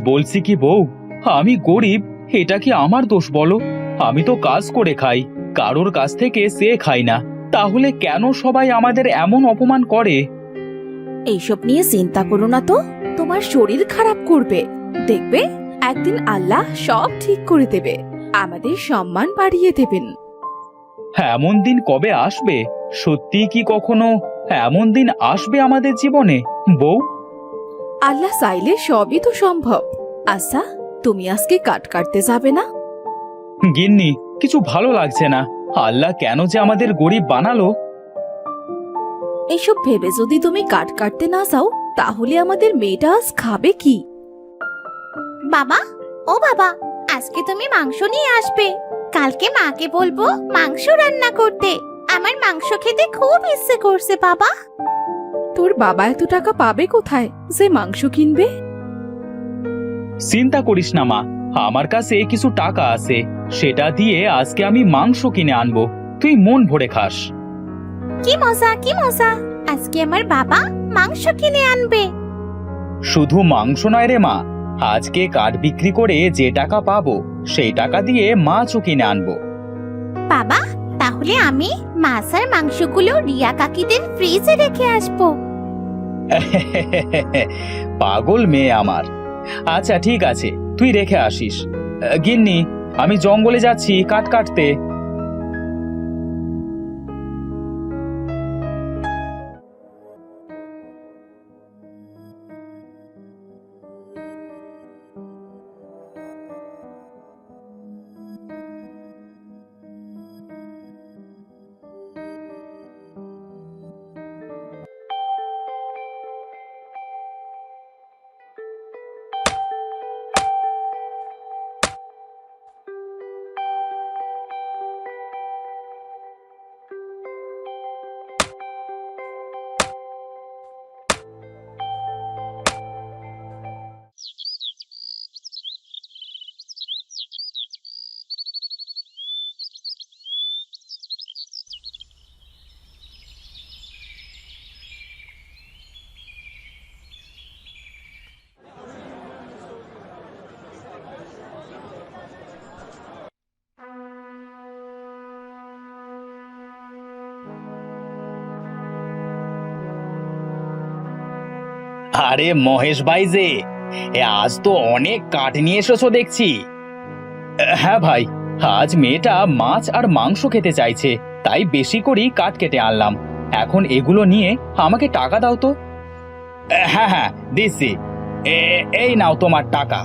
বলছি কি বউ, আমি গরিব, এটা কি আমার দোষ বলো? আমি তো কাজ করে খাই, কারোর কাছ থেকে সে খাই না। তাহলে কেন সবাই আমাদের এমন অপমান করে? এইসব নিয়ে চিন্তা করো না তো, তোমার শরীর খারাপ করবে। দেখবে একদিন আল্লাহ সব ঠিক করে দেবে, আমাদের সম্মান বাড়িয়ে দেবেন। এমন দিন কবে আসবে? সত্যি কি কখনো এমন দিন আসবে আমাদের জীবনে বউ? আল্লাহ চাইলে সবই তো সম্ভব। আচ্ছা, তুমি আজকে কাট কাটতে যাবে না? গিন্নি, কিছু ভালো লাগছে না। আল্লাহ কেন যে আমাদের গরিব বানালো? এইসব ভেবে যদি তুমি কাট কাটতে না যাও, তাহলে আমাদের মেয়েটা আজ খাবে কি? বাবা, ও বাবা, আজকে তুমি মাংস নিয়ে আসবে। কালকে মাকে বলবো মাংস রান্না করতে। আমার মাংস খেতে খুব ইচ্ছে করছে বাবা। তোর বাবা এত টাকা পাবে কোথায় যে মাংস কিনবে? চিন্তা করিস না মা, আমার কাছে কিছু টাকা আছে, সেটা দিয়ে আজকে আমি মাংস কিনে আনবো। তুই মন ভরে খাস। কি মজা, কি মজা! আজকে আমার বাবা মাংস কিনে আনবে। শুধু মাংস নয় রে মা, আজকে কাঠ বিক্রি করে যে টাকা পাবো সেই টাকা দিয়ে মাছও কিনে আনবো। বাবা, তাহলে আমি মাছ আর মাংসগুলো রিয়া কাকিদের ফ্রিজে রেখে আসবো। পাগল মেয়ে আমার। আচ্ছা ঠিক আছে, তুই রেখে আসিস। গিন্নি, আমি জঙ্গলে যাচ্ছি কাঠ কাটতে। আরে মহেশ ভাই যে, আজ তো অনেক কাঠ নিয়ে এসেছো দেখছি। হ্যাঁ ভাই, আজ মেয়েটা মাছ আর মাংস খেতে চাইছে, তাই বেশি করেই কাঠ কেটে আনলাম। এখন এগুলো নিয়ে আমাকে টাকা দাও তো। হ্যাঁ হ্যাঁ, দিচ্ছি। এই নাও তোমার টাকা।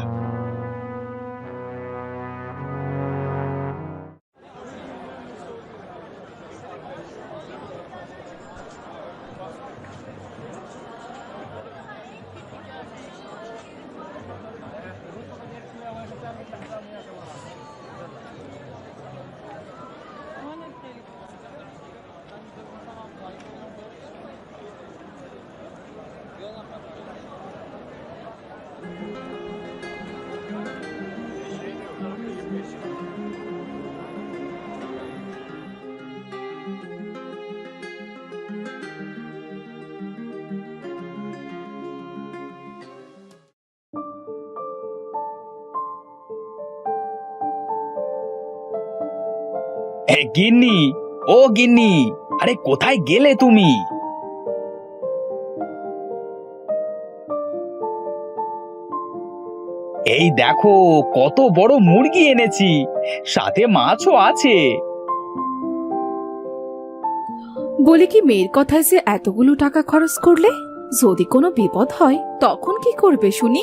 গিন্নি, ও গিন্নি, আরে কোথায় গেলে তুমি? এই দেখো কত বড় মুরগি এনেছি, সাথে মাছও আছে। বলে কি মেয়ের কথায় যে এতগুলো টাকা খরচ করলে? যদি কোনো বিপদ হয় তখন কি করবে শুনি?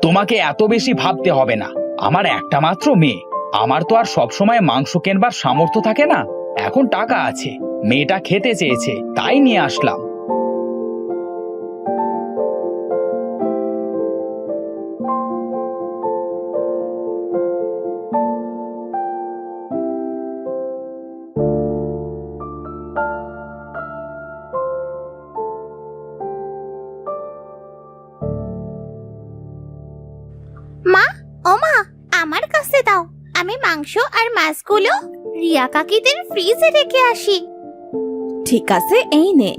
তোমাকে এত বেশি ভাবতে হবে না, আমার একটা মাত্র মেয়ে। আমার তো আর সবসময় মাংস কেনবার সামর্থ্য থাকে না। এখন টাকা আছে, মেয়েটা খেতে চেয়েছে তাই নিয়ে আসলাম। মা, ও মা, আমার কাছে দাও। আমি মাংস আর মাছগুলো রিয়া কাকিদের ফ্রিজে রেখে আসি। ঠিক আছে, এই নে।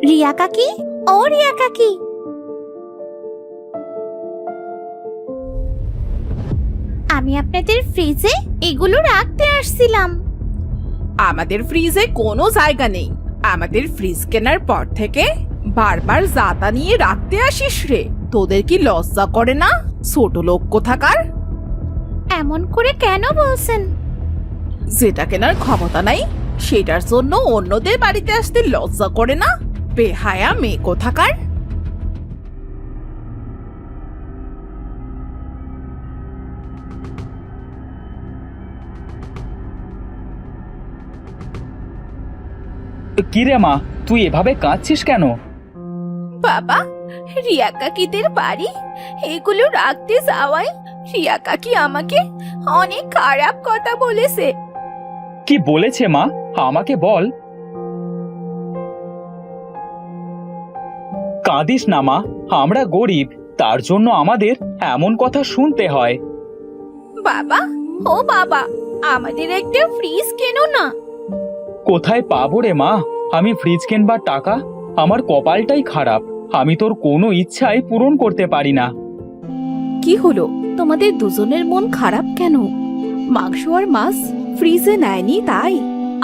রিয়া কাকি, ও রিয়া কাকি, আমি আপনাদের ফ্রিজে এগুলো রাখতে আসছিলাম। আমাদের ফ্রিজে কোনো জায়গা নেই। আমাদের ফ্রিজ কেনার পর থেকে বারবার জাতা নিয়ে রাখতে আসিস রে। তোদের কি লজ্জা করে না, ছোট লোক কোথাকার? এমন করে কেন বলছেন? যেটা কেনার ক্ষমতা নাই সেটার জন্য অন্যদের বাড়িতে আসতে লজ্জা করে না? বেহায়া মেয়ে কোথাকার। কি রে মা, তুই এভাবে কাঁদছিস কেন? বাবা, রিয়া কাকিদের বাড়ি এগুলো রাখতে যাওয়ায় রিয়া কাকি আমাকে অনেক খারাপ কথা বলেছে। কি বলেছে মা, আমাকে বল। কাঁদিস না মা, আমরা গরিব, তার জন্য আমাদের এমন কথা শুনতে হয়। বাবা, ও বাবা, আমাদের একটা ফ্রিজ কেনো না। কোথায় পাবো রে মা আমি ফ্রিজ কেনবার টাকা? আমার কপালটাই খারাপ, আমি তোর কোনো ইচ্ছাই পূরণ করতে পারি না। কি হলো, তোমাদের দুজনের মন খারাপ কেন? মাংস আর মাছ ফ্রিজে নেয়নি তাই?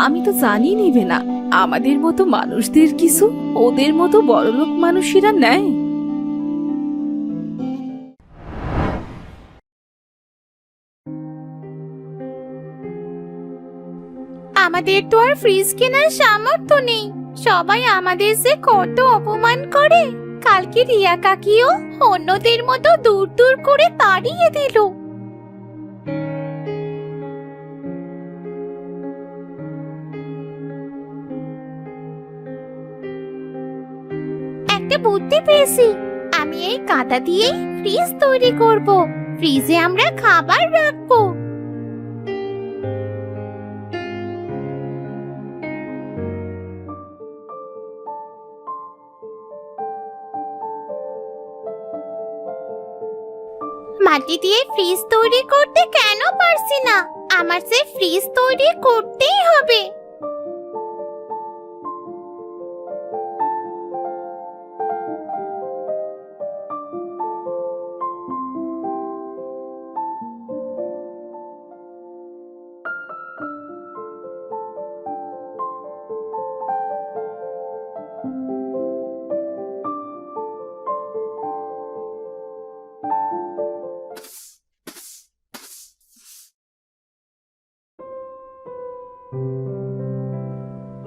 আমি তো জানি নিবে না। আমাদের মতো মানুষদের কিছু ওদের মতো বড়লোক মানুষেরা নেয়। আমাদের তো আর ফ্রিজ কেনার সামর্থ্য নেই। সবাই আমাদের যে কত অপমান করে। কালকে রিয়া কাকিও অন্যদের মতো দূর দূর করে তাড়িয়ে দিল। একটা বুদ্ধি পেয়েছি, আমি এই কাঁথা দিয়েই ফ্রিজ তৈরি করব। ফ্রিজে আমরা খাবার রাখবো। মাটি দিয়ে ফ্রিজ তৈরি করতে কেন পারছি না? আমার যে ফ্রিজ তৈরি করতেই হবে।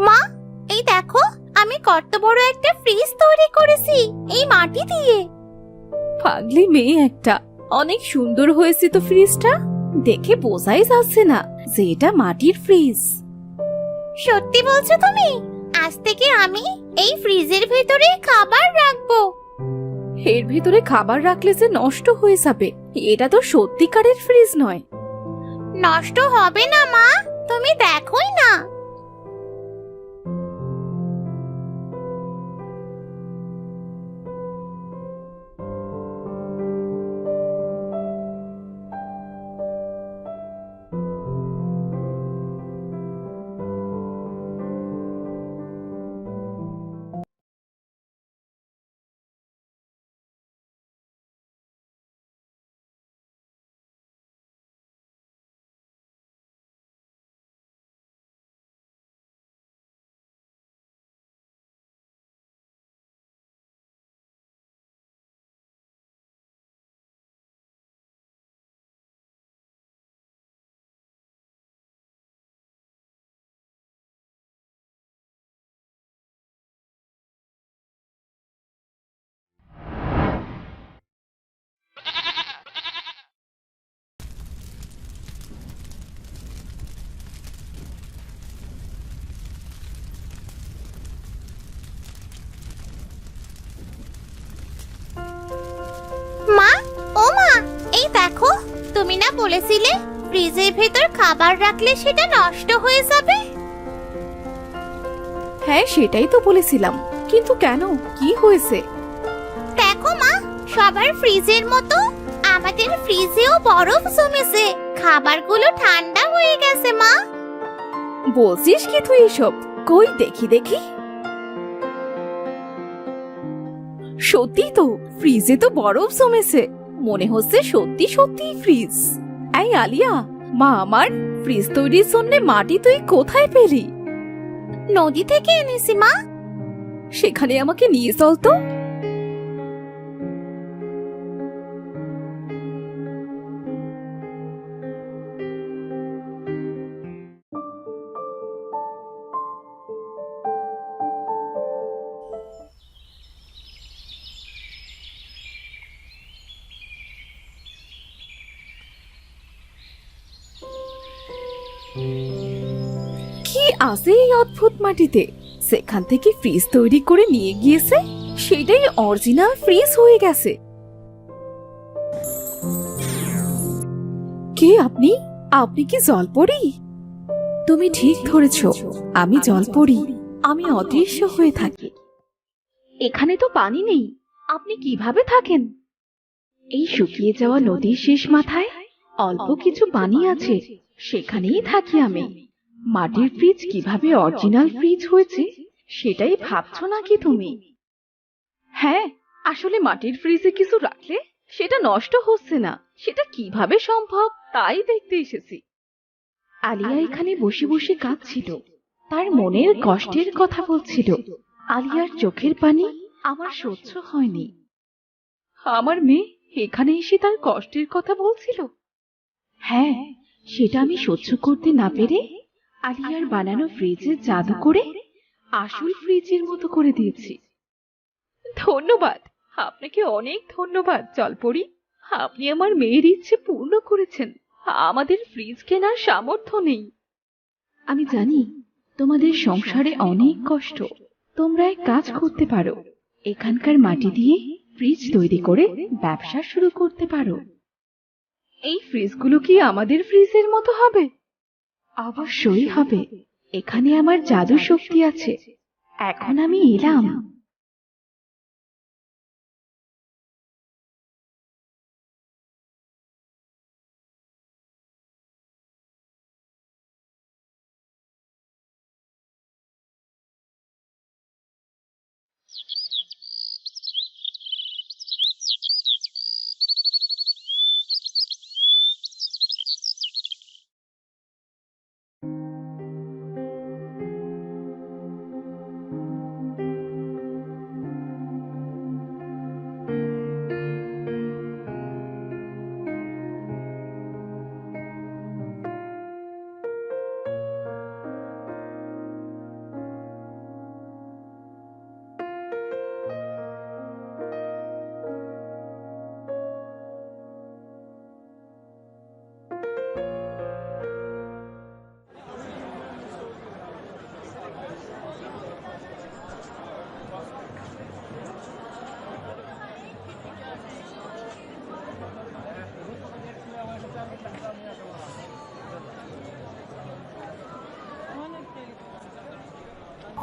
মা, এই দেখো, আমি কত বড় একটা ফ্রিজ তৈরি করেছি এই মাটি দিয়ে। পাগলি মেয়ে একটা। অনেক সুন্দর হয়েছে তো ফ্রিজটা, দেখে বোঝাই যাচ্ছে না যে এটা মাটির ফ্রিজ। সত্যি বলছো তুমি? আজ থেকে আমি এই ফ্রিজের ভেতরে খাবার রাখবো। এর ভিতরে খাবার রাখলে যে নষ্ট হয়ে যাবে। এটা তো সত্যিকারের ফ্রিজ নয়। নষ্ট হবে না মা, তুমি দেখোই না। মা, ও মা, এই দেখো, তুমি না বলেছিলে ফ্রিজের ভেতর খাবার রাখলে সেটা নষ্ট হয়ে যাবে? হ্যাঁ, সেটাই তো বলেছিলাম, কিন্তু কেন, কি হয়েছে? দেখো মা, সবার ফ্রিজের মতো আমাদের ফ্রিজেও বরফ জমেছে। খাবারগুলো ঠান্ডা হয়ে গেছে মা। বলছিস কি তুই এসব? কই দেখি দেখি। সত্যি তো, ফ্রিজে তো বরফ জমেছে, মনে হচ্ছে সত্যি সত্যি ফ্রিজ। এই আলিয়া, মা আমার, ফ্রিজ তৈরির জন্য মাটি তুই কোথায় পেলি? নদী থেকে এনেছি মা। সেখানে আমাকে নিয়ে চল তো। কি আছে এই অদ্ভুত মাটিতে? সেখান থেকে ফ্রিজ তৈরি করে নিয়ে গিয়েছে, সেটাই অরিজিনাল ফ্রিজ হয়ে গেছে। কে আপনি? আপনি কি জলপরি? তুমি ঠিক ধরেছ, আমি জলপরি। আমি অদৃশ্য হয়ে থাকি। এখানে তো পানি নেই, আপনি কিভাবে থাকেন? এই শুকিয়ে যাওয়া নদীর শেষ মাথায় অল্প কিছু পানি আছে, সেখানেই থাকি আমি। মাটির ফ্রিজ কিভাবে অরিজিনাল ফ্রিজ হয়েছে সেটাই ভাবছো নাকি তুমি? হ্যাঁ, আসলে মাটির ফ্রিজে কিছু রাখলে সেটা নষ্ট হচ্ছে না, সেটা কিভাবে সম্ভব তাই দেখতে এসেছি। আলিয়া এখানে বসে বসে কাঁদছিল, তার মনের কষ্টের কথা বলছিল। আলিয়ার চোখের পানি আমার সহ্য হয়নি। আমার মেয়ে এখানে এসে তার কষ্টের কথা বলছিল। হ্যাঁ, সেটা আমি সহ্য করতে না পেরে আলিয়ার বানানো ফ্রিজে জাদু করে আসল ফ্রিজের মতো করে দিয়েছি। ধন্যবাদ, আপনাকে অনেক ধন্যবাদ জলপরি। আপনি আমার মেয়ের ইচ্ছে পূর্ণ করেছেন। আমাদের ফ্রিজ কেনার সামর্থ্য নেই। আমি জানি তোমাদের সংসারে অনেক কষ্ট। তোমরা এক কাজ করতে পারো, এখানকার মাটি দিয়ে ফ্রিজ তৈরি করে ব্যবসা শুরু করতে পারো। এই ফ্রিজগুলো কি আমাদের ফ্রিজের মতো হবে? অবশ্যই হবে। এখানে আমার জাদু শক্তি আছে। এখন আমি এলাম।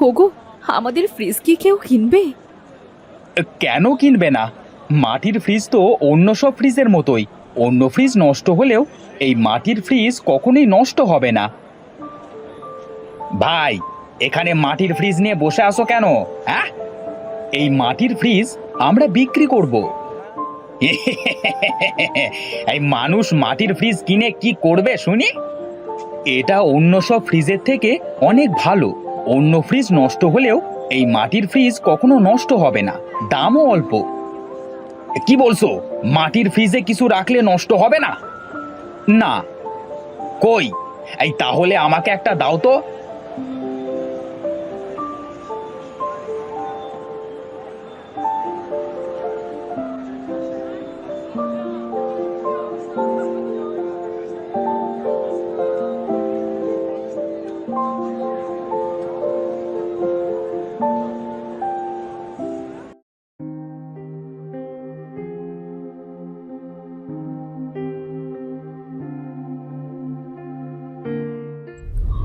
হোগো, আমাদের ফ্রিজ কি কেউ কিনবে? কেন কিনবে না? মাটির ফ্রিজ তো অন্য সব ফ্রিজের মতোই। অন্য ফ্রিজ নষ্ট হলেও এই মাটির ফ্রিজ কখনোই নষ্ট হবে না। ভাই, এখানে মাটির ফ্রিজ নিয়ে বসে আছো কেন? হ্যাঁ, এই মাটির ফ্রিজ আমরা বিক্রি করব। এই মানুষ মাটির ফ্রিজ কিনে কি করবে শুনি? এটা অন্য সব ফ্রিজের থেকে অনেক ভালো। অন্য ফ্রিজ নষ্ট হলেও এই মাটির ফ্রিজ কখনো নষ্ট হবে না, দামও অল্প। কি বলছো? মাটির ফ্রিজে কিছু রাখলে নষ্ট হবে না? না। কই? এই তাহলে আমাকে একটা দাও তো।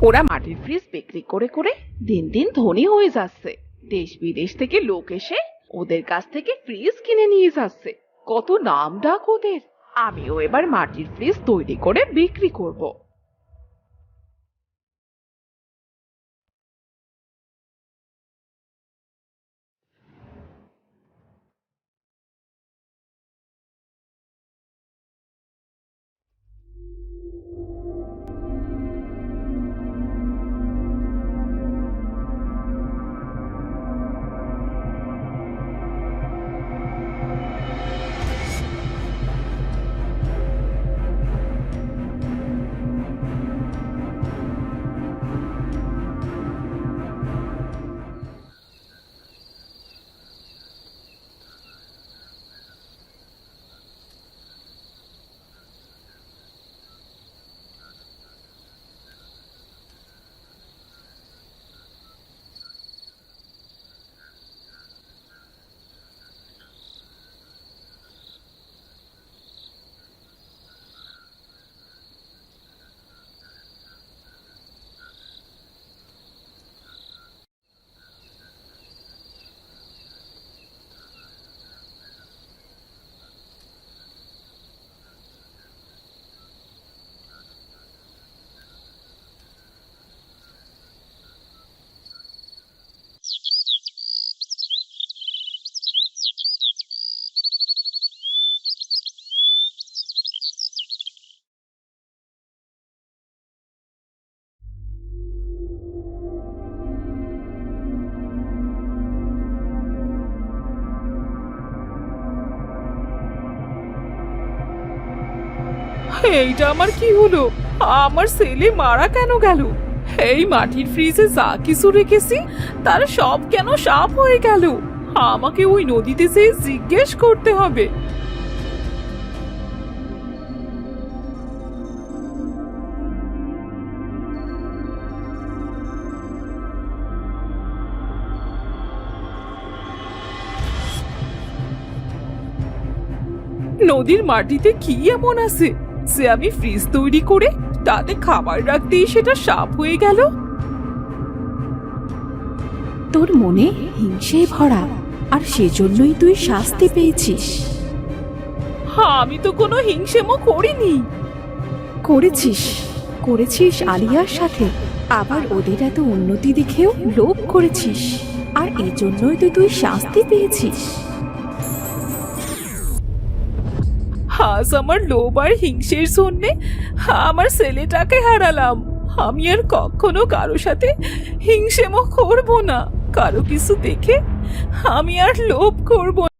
ওরা মাটির ফ্রিজ বিক্রি করে করে দিন দিন ধনী হয়ে যাচ্ছে। দেশ বিদেশ থেকে লোক এসে ওদের কাছ থেকে ফ্রিজ কিনে নিয়ে যাচ্ছে। কত নাম ডাক ওদের। আমিও এবার মাটির ফ্রিজ তৈরি করে বিক্রি করব। এইটা আমার কি হলো? আমার ছেলে মারা কেন গেল? এই মাটির ফ্রিজে যা কিছু রেখেছি তার সব কেন সাপ হয়ে গেল? আমাকে ওই নদীতে যেয়ে জিজ্ঞেস করতে হবে। নদীর মাটিতে কি এমন আছে যে আমি ফ্রিজ তৈরি করে তাতে খাবার রাখতেই সেটা সাপ হয়ে গেল? তোর মনে হিংসে ভরা, আর সেজন্যই তুই শাস্তি পেয়েছিস। আমি তো কোনো হিংসেমো করিনি। করেছিস, করেছিস আলিয়ার সাথে। আবার ওদের এত উন্নতি দেখেও লোভ করেছিস, আর এজন্যই তো তুই শাস্তি পেয়েছিস। আজ আমার লোভ আর হিংসের জন্যে আমার ছেলেটাকে হারালাম। আমি আর কখনো কারো সাথে হিংসেমো করব না। কারো কিছু দেখে আমি আর লোভ করব না।